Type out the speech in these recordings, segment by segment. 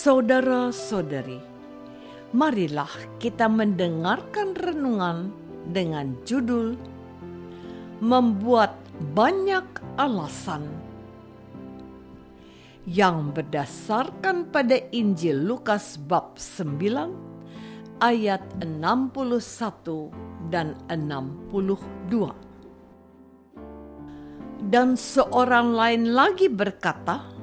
Saudara-saudari, marilah kita mendengarkan renungan dengan judul Membuat Banyak Alasan, yang berdasarkan pada Injil Lukas bab 9 ayat 61 dan 62. Dan seorang lain lagi berkata,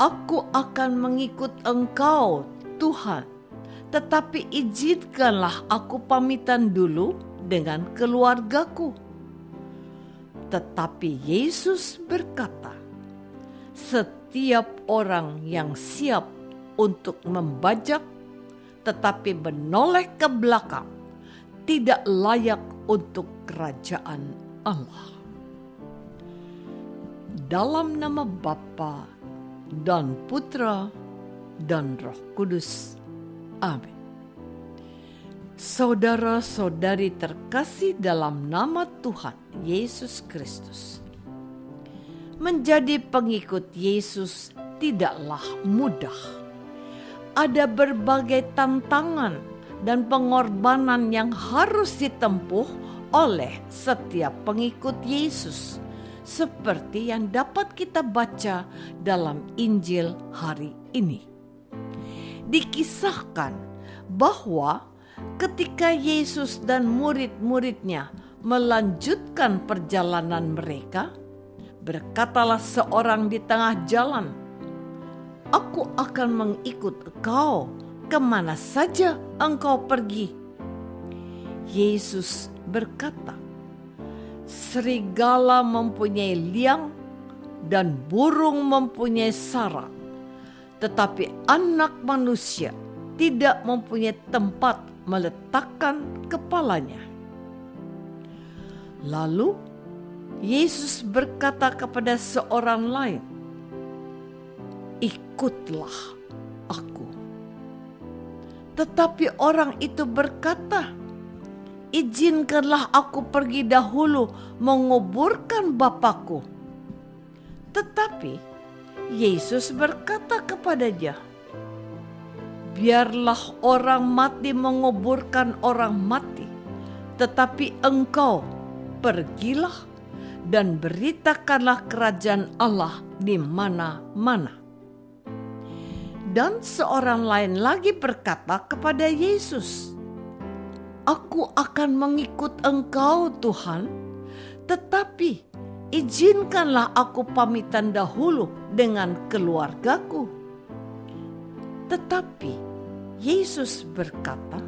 "Aku akan mengikut Engkau, Tuhan, tetapi izinkanlah aku pamitan dulu dengan keluargaku." Tetapi Yesus berkata, "Setiap orang yang siap untuk membajak tetapi menoleh ke belakang tidak layak untuk kerajaan Allah." Dalam nama Bapa dan Putra dan Roh Kudus. Amin. Saudara-saudari terkasih dalam nama Tuhan Yesus Kristus, menjadi pengikut Yesus tidaklah mudah. Ada berbagai tantangan dan pengorbanan yang harus ditempuh oleh setiap pengikut Yesus, seperti yang dapat kita baca dalam Injil hari ini. Dikisahkan bahwa ketika Yesus dan murid-muridnya melanjutkan perjalanan mereka, berkatalah seorang di tengah jalan, "Aku akan mengikut engkau kemana saja engkau pergi." Yesus berkata, "Serigala mempunyai liang dan burung mempunyai sarang, tetapi Anak Manusia tidak mempunyai tempat meletakkan kepalanya." Lalu Yesus berkata kepada seorang lain, "Ikutlah aku." Tetapi orang itu berkata, "Izinkanlah aku pergi dahulu menguburkan Bapakku." Tetapi Yesus berkata kepadanya, "Biarlah orang mati menguburkan orang mati, tetapi engkau pergilah dan beritakanlah kerajaan Allah di mana-mana." Dan seorang lain lagi berkata kepada Yesus, "Aku akan mengikut engkau, Tuhan, tetapi izinkanlah aku pamitan dahulu dengan keluargaku." Tetapi Yesus berkata,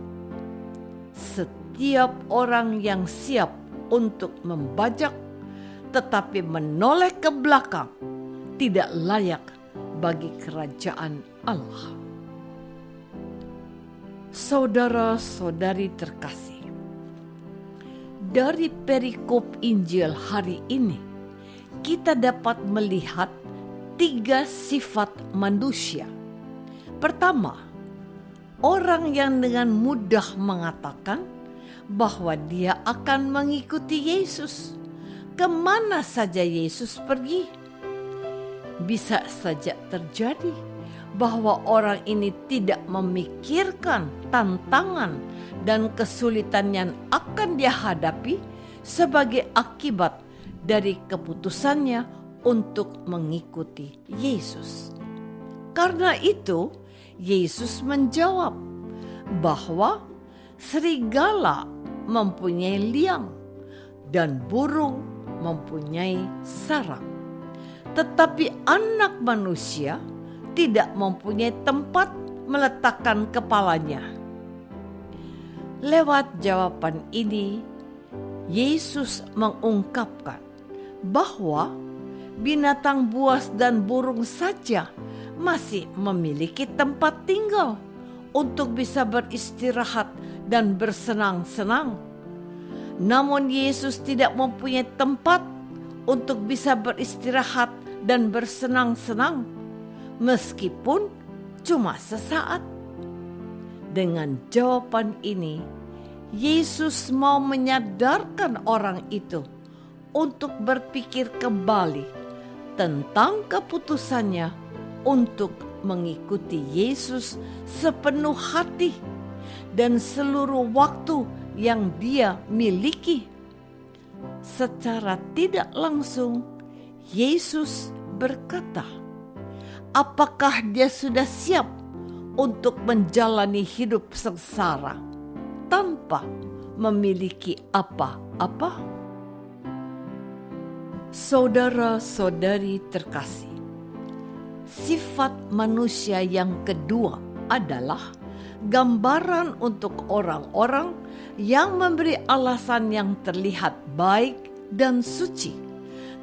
"Setiap orang yang siap untuk membajak tetapi menoleh ke belakang tidak layak bagi kerajaan Allah." Saudara-saudari terkasih, dari perikop Injil hari ini kita dapat melihat 3 sifat manusia. Pertama, orang yang dengan mudah mengatakan bahwa dia akan mengikuti Yesus kemana saja Yesus pergi. Bisa saja terjadi bahwa orang ini tidak memikirkan tantangan dan kesulitan yang akan dia hadapi sebagai akibat dari keputusannya untuk mengikuti Yesus. Karena itu, Yesus menjawab bahwa serigala mempunyai liang dan burung mempunyai sarang, tetapi Anak Manusia tidak mempunyai tempat meletakkan kepalanya. Lewat jawaban ini, Yesus mengungkapkan bahwa binatang buas dan burung saja masih memiliki tempat tinggal untuk bisa beristirahat dan bersenang-senang. Namun Yesus tidak mempunyai tempat untuk bisa beristirahat dan bersenang-senang, meskipun cuma sesaat. Dengan jawaban ini, Yesus mau menyadarkan orang itu untuk berpikir kembali tentang keputusannya untuk mengikuti Yesus sepenuh hati dan seluruh waktu yang dia miliki. Secara tidak langsung, Yesus berkata, apakah dia sudah siap untuk menjalani hidup sengsara tanpa memiliki apa-apa? Saudara-saudari terkasih, sifat manusia yang kedua adalah gambaran untuk orang-orang yang memberi alasan yang terlihat baik dan suci,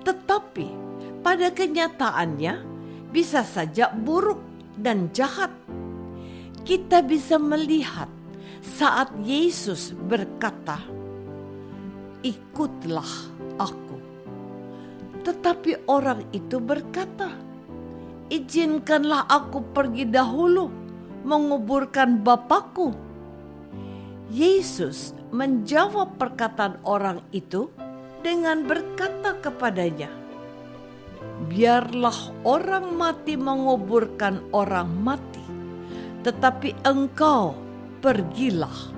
tetapi pada kenyataannya bisa saja buruk dan jahat. Kita bisa melihat saat Yesus berkata, "Ikutlah aku." Tetapi orang itu berkata, "Izinkanlah aku pergi dahulu menguburkan Bapakku." Yesus menjawab perkataan orang itu dengan berkata kepadanya, "Biarlah orang mati menguburkan orang mati, tetapi engkau pergilah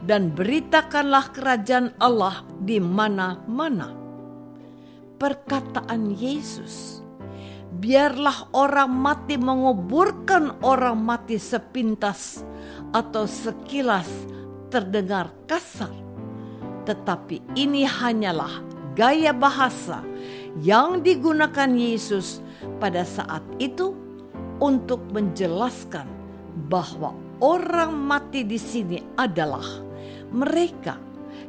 dan beritakanlah kerajaan Allah di mana-mana." Perkataan Yesus, biarlah orang mati menguburkan orang mati, sepintas atau sekilas terdengar kasar, tetapi ini hanyalah gaya bahasa yang digunakan Yesus pada saat itu untuk menjelaskan bahwa orang mati di sini adalah mereka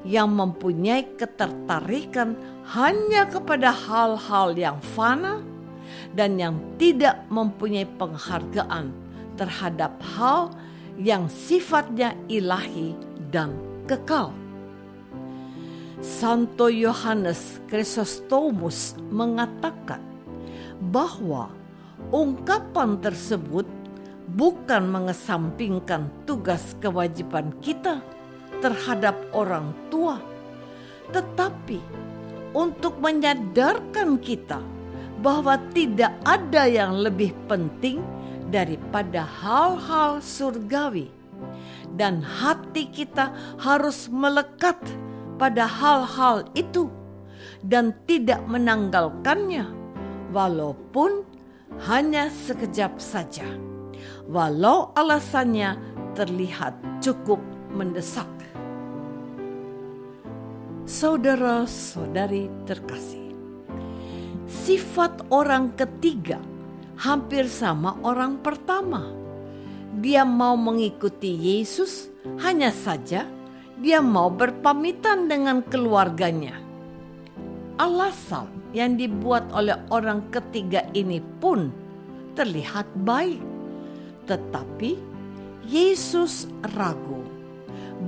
yang mempunyai ketertarikan hanya kepada hal-hal yang fana dan yang tidak mempunyai penghargaan terhadap hal yang sifatnya ilahi dan kekal. Santo Yohanes Chrysostomus mengatakan bahwa ungkapan tersebut bukan mengesampingkan tugas kewajiban kita terhadap orang tua, tetapi untuk menyadarkan kita bahwa tidak ada yang lebih penting daripada hal-hal surgawi, dan hati kita harus melekat pada hal-hal itu dan tidak menanggalkannya, walaupun hanya sekejap saja, walau alasannya terlihat cukup mendesak. Saudara-saudari terkasih, sifat orang ketiga hampir sama orang pertama. Dia mau mengikuti Yesus, hanya saja dia mau berpamitan dengan keluarganya. Alasan yang dibuat oleh orang ketiga ini pun terlihat baik, tetapi Yesus ragu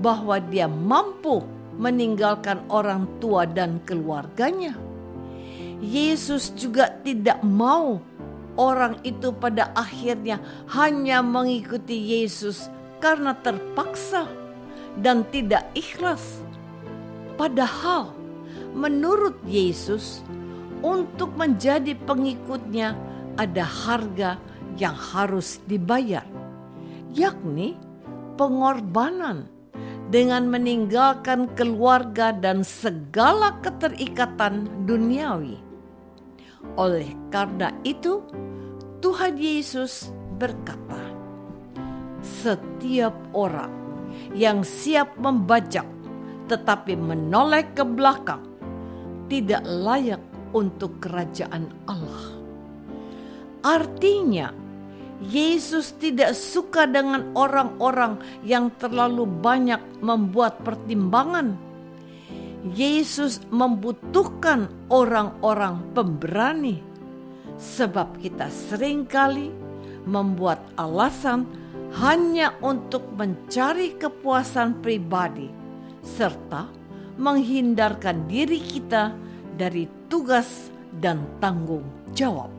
bahwa dia mampu meninggalkan orang tua dan keluarganya. Yesus juga tidak mau orang itu pada akhirnya hanya mengikuti Yesus karena terpaksa dan tidak ikhlas. Padahal menurut Yesus, untuk menjadi pengikutnya ada harga yang harus dibayar, yakni pengorbanan dengan meninggalkan keluarga dan segala keterikatan duniawi. Oleh karena itu, Tuhan Yesus berkata, "Setiap orang yang siap membajak tetapi menoleh ke belakang tidak layak untuk kerajaan Allah." Artinya, Yesus tidak suka dengan orang-orang yang terlalu banyak membuat pertimbangan. Yesus membutuhkan orang-orang pemberani, sebab kita seringkali membuat alasan hanya untuk mencari kepuasan pribadi serta menghindarkan diri kita dari tugas dan tanggung jawab.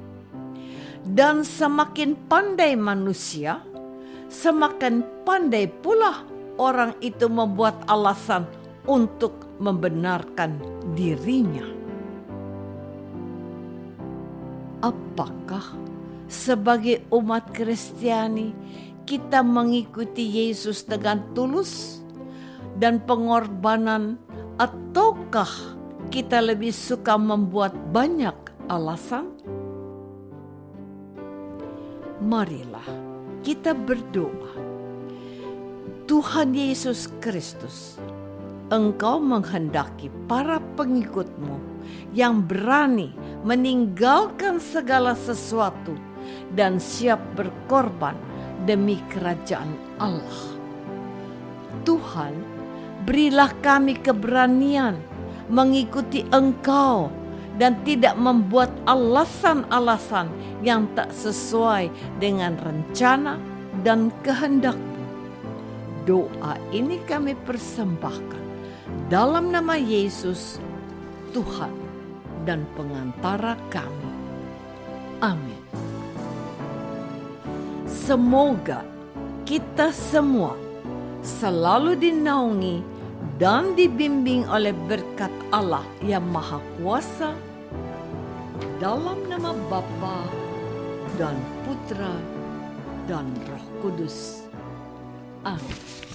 Dan semakin pandai manusia, semakin pandai pula orang itu membuat alasan untuk membenarkan dirinya. Apakah sebagai umat Kristiani, kita mengikuti Yesus dengan tulus dan pengorbanan, ataukah kita lebih suka membuat banyak alasan? Marilah kita berdoa. Tuhan Yesus Kristus, Engkau menghendaki para pengikut-Mu yang berani meninggalkan segala sesuatu dan siap berkorban demi kerajaan Allah. Tuhan, berilah kami keberanian mengikuti Engkau dan tidak membuat alasan-alasan yang tak sesuai dengan rencana dan kehendak-Mu. Doa ini kami persembahkan dalam nama Yesus, Tuhan dan pengantara kami. Amin. Semoga kita semua selalu dinaungi dan dibimbing oleh berkat Allah yang Maha Kuasa, dalam nama Bapa dan Putra dan Roh Kudus. Amin.